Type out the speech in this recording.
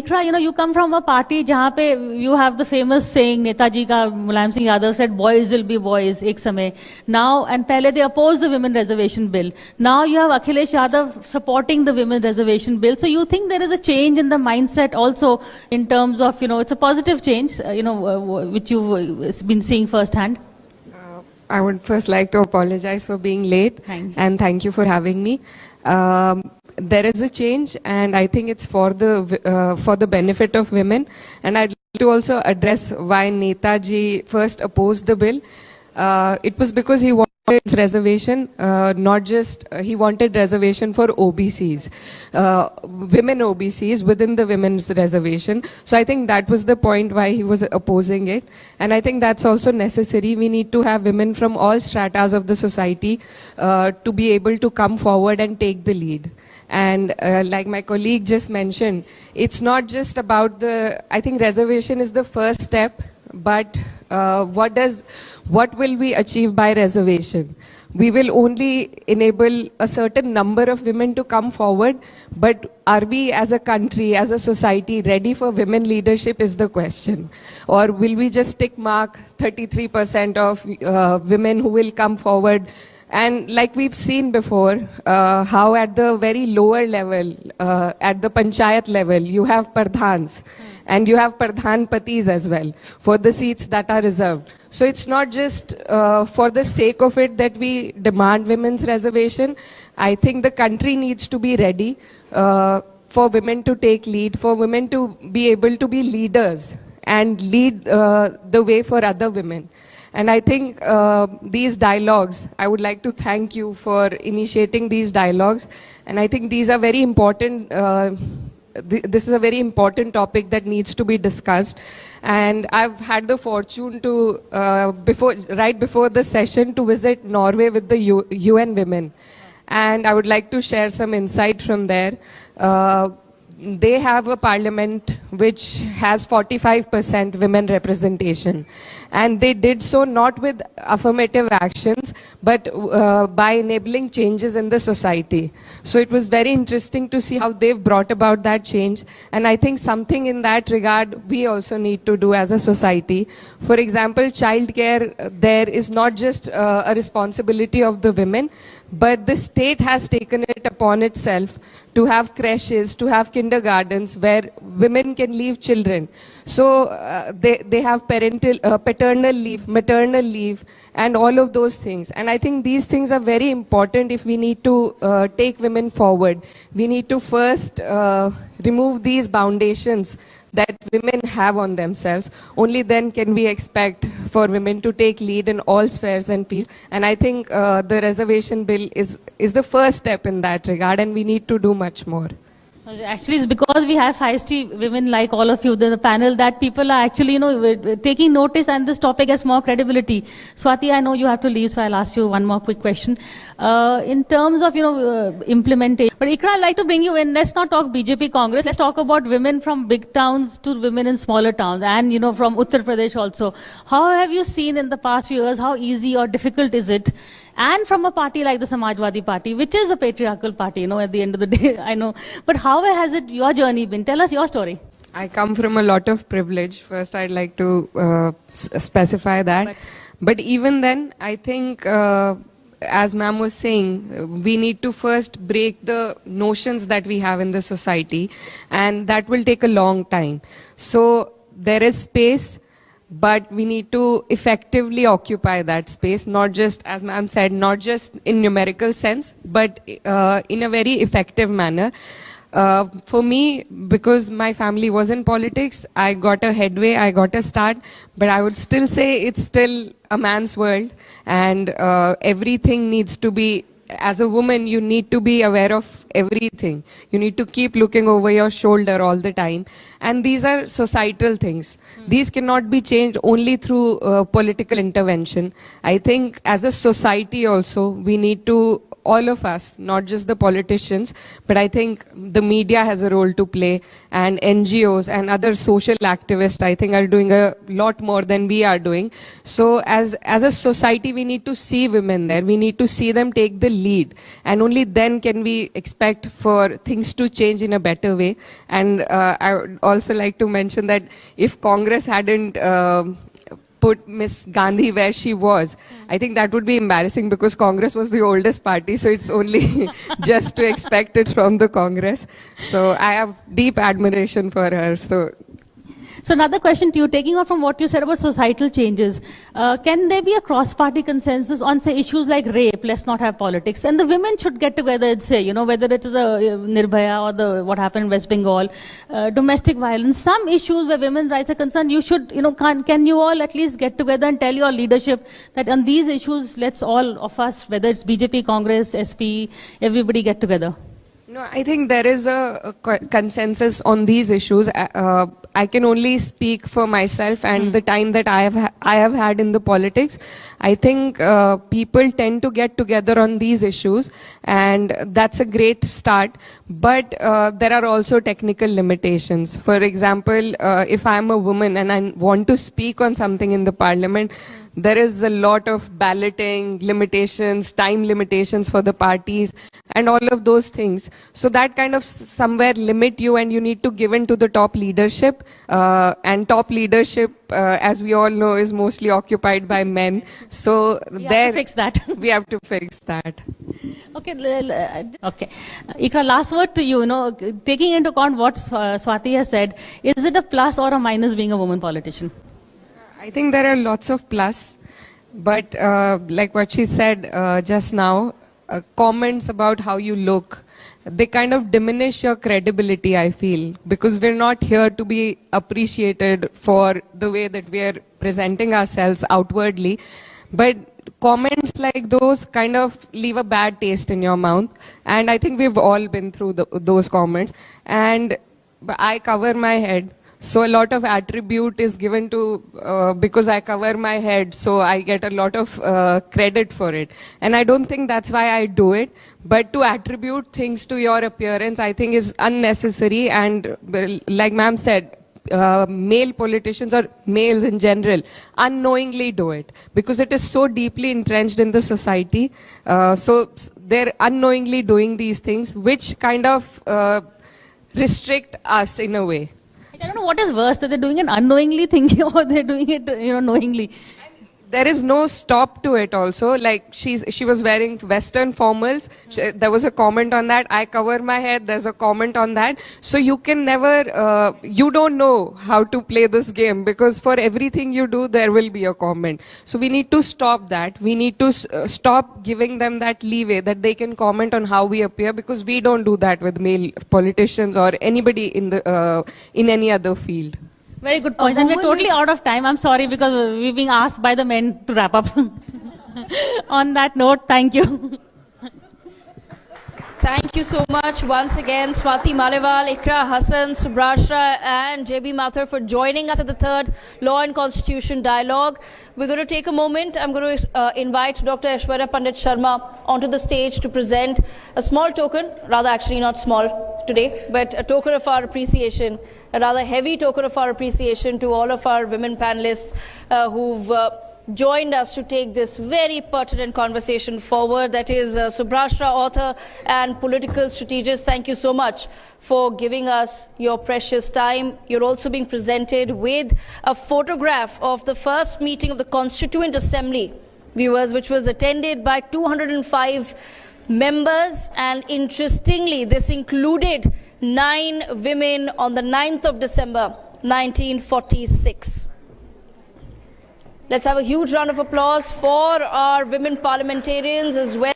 Iqra, you come from a party जहाँ पे you have the famous saying, Netaji का Mulayam Singh Yadav said, boys will be boys, एक समय. Now, and पहले they opposed the women reservation bill. Now you have Akhilesh Yadav supporting the women reservation bill. So you think there is a change in the mindset also in terms of, it's a positive change, which you've been seeing firsthand? I would first like to apologize for being late. And thank you for having me. There is a change, and I think it's for the benefit of women. And I'd like to also address why Netaji first opposed the bill. It was because he wanted reservation, not just he wanted reservation for OBCs, women OBCs within the women's reservation. So I think that was the point why he was opposing it, and I think that's also necessary. We need to have women from all stratas of the society to be able to come forward and take the lead. And like my colleague just mentioned, it's not just about I think reservation is the first step, but what will we achieve by reservation? We will only enable a certain number of women to come forward, but are we as a country, as a society, ready for women leadership is the question. Or will we just tick mark 33% of women who will come forward? And like we've seen before, how at the very lower level, at the panchayat level, you have pradhans and you have pradhanpatis as well for the seats that are reserved. So it's not just for the sake of it that we demand women's reservation. I think the country needs to be ready for women to take lead, for women to be able to be leaders and lead the way for other women. And I think these dialogues, I would like to thank you for initiating these dialogues. And I think these are very important. This is a very important topic that needs to be discussed. And I've had the fortune to, right before the session, to visit Norway with the UN Women. And I would like to share some insight from there. They have a parliament which has 45% women representation. And they did so not with affirmative actions, but by enabling changes in the society. So it was very interesting to see how they've brought about that change. And I think something in that regard we also need to do as a society. For example, childcare there is not just a responsibility of the women, but the state has taken it upon itself to have creches, to have kindergartens where women can leave children. So they have paternal leave, maternal leave, and all of those things. And I think these things are very important if we need to take women forward. We need to first remove these foundations that women have on themselves. Only then can we expect for women to take lead in all spheres and fields. And I think the reservation bill is the first step in that regard, and we need to do much more. Actually, it's because we have feisty women like all of you in the panel that people are actually, taking notice, and this topic has more credibility. Swati, I know you have to leave, so I'll ask you one more quick question. In terms of, implementation, but Iqra, I'd like to bring you in. Let's not talk BJP Congress. Let's talk about women from big towns to women in smaller towns, and, from Uttar Pradesh also. How have you seen in the past few years, how easy or difficult is it? And from a party like the Samajwadi Party, which is the patriarchal party, at the end of the day, I know. But how has your journey been? Tell us your story. I come from a lot of privilege. First, I'd like to specify that. But even then, I think, as ma'am was saying, we need to first break the notions that we have in the society. And that will take a long time. So there is space, but we need to effectively occupy that space, not just, as ma'am said, not just in numerical sense, but in a very effective manner. For me, because my family was in politics, I got a headway, I got a start, but I would still say it's still a man's world, and everything needs to be, as a woman, you need to be aware of everything. You need to keep looking over your shoulder all the time. And these are societal things. These cannot be changed only through political intervention. I think as a society also, we need to all of us, not just the politicians, but I think the media has a role to play, and NGOs and other social activists, I think, are doing a lot more than we are doing. So as a society, we need to see women there. We need to see them take the lead, and only then can we expect for things to change in a better way. And I would also like to mention that if Congress hadn't put Miss Gandhi where she was, I think that would be embarrassing, because Congress was the oldest party, so it's only just to expect it from the Congress. So I have deep admiration for her. So another question to you, taking off from what you said about societal changes, can there be a cross-party consensus on, say, issues like rape, let's not have politics, and the women should get together and say, you know, whether it is a Nirbhaya or what happened in West Bengal, domestic violence, some issues where women's rights are concerned, you should, you know, can you all at least get together and tell your leadership that on these issues, let's all of us, whether it's BJP, Congress, SP, everybody get together? No, I think there is a consensus on these issues. I can only speak for myself and the time that I have had in the politics. I think people tend to get together on these issues, and that's a great start. But there are also technical limitations. For example, if I'm a woman and I want to speak on something in the parliament, there is a lot of balloting limitations, time limitations for the parties, and all of those things. So that kind of somewhere limit you, and you need to give in to the top leadership. And top leadership, as we all know, is mostly occupied by men. So we have to fix that. We have to fix that. Okay. Okay. Iqra, last word to you. You know, taking into account what Swati has said, is it a plus or a minus being a woman politician? I think there are lots of plus, but like what she said just now, comments about how you look, they kind of diminish your credibility, I feel, because we're not here to be appreciated for the way that we are presenting ourselves outwardly. But comments like those kind of leave a bad taste in your mouth. And I think we've all been through those comments. And I cover my head. So a lot of attribute is given to, because I cover my head, so I get a lot of credit for it. And I don't think that's why I do it. But to attribute things to your appearance, I think is unnecessary. And like ma'am said, male politicians or males in general unknowingly do it, because it is so deeply entrenched in the society. So they're unknowingly doing these things, which kind of restrict us in a way. I don't know what is worse, that they're doing it unknowingly thinking, or they're doing it, you know, knowingly. There is no stop to it also. Like she was wearing Western formals. There was a comment on that. I cover my head. There's a comment on that. So you can never, you don't know how to play this game, because for everything you do, there will be a comment. So we need to stop that. We need to stop giving them that leeway that they can comment on how we appear, because we don't do that with male politicians or anybody in any other field. Very good point. And we're totally out of time. I'm sorry, because we're being asked by the men to wrap up. On that note, thank you. Thank you so much once again, Swati Maliwal, Iqra, Hasan, Subrashra, and JB Mathur for joining us at the third Law and Constitution Dialogue. We're going to take a moment. I'm going to invite Dr. Aishwarya Pandit Sharma onto the stage to present a small token, rather actually not small today, but a token of our appreciation, a rather heavy token of our appreciation to all of our women panelists who've joined us to take this very pertinent conversation forward. That is Subrashra, author and political strategist. Thank you so much for giving us your precious time. You're also being presented with a photograph of the first meeting of the Constituent Assembly, viewers, which was attended by 205 members, and interestingly, this included 9 women on the 9th of December, 1946. Let's have a huge round of applause for our women parliamentarians as well.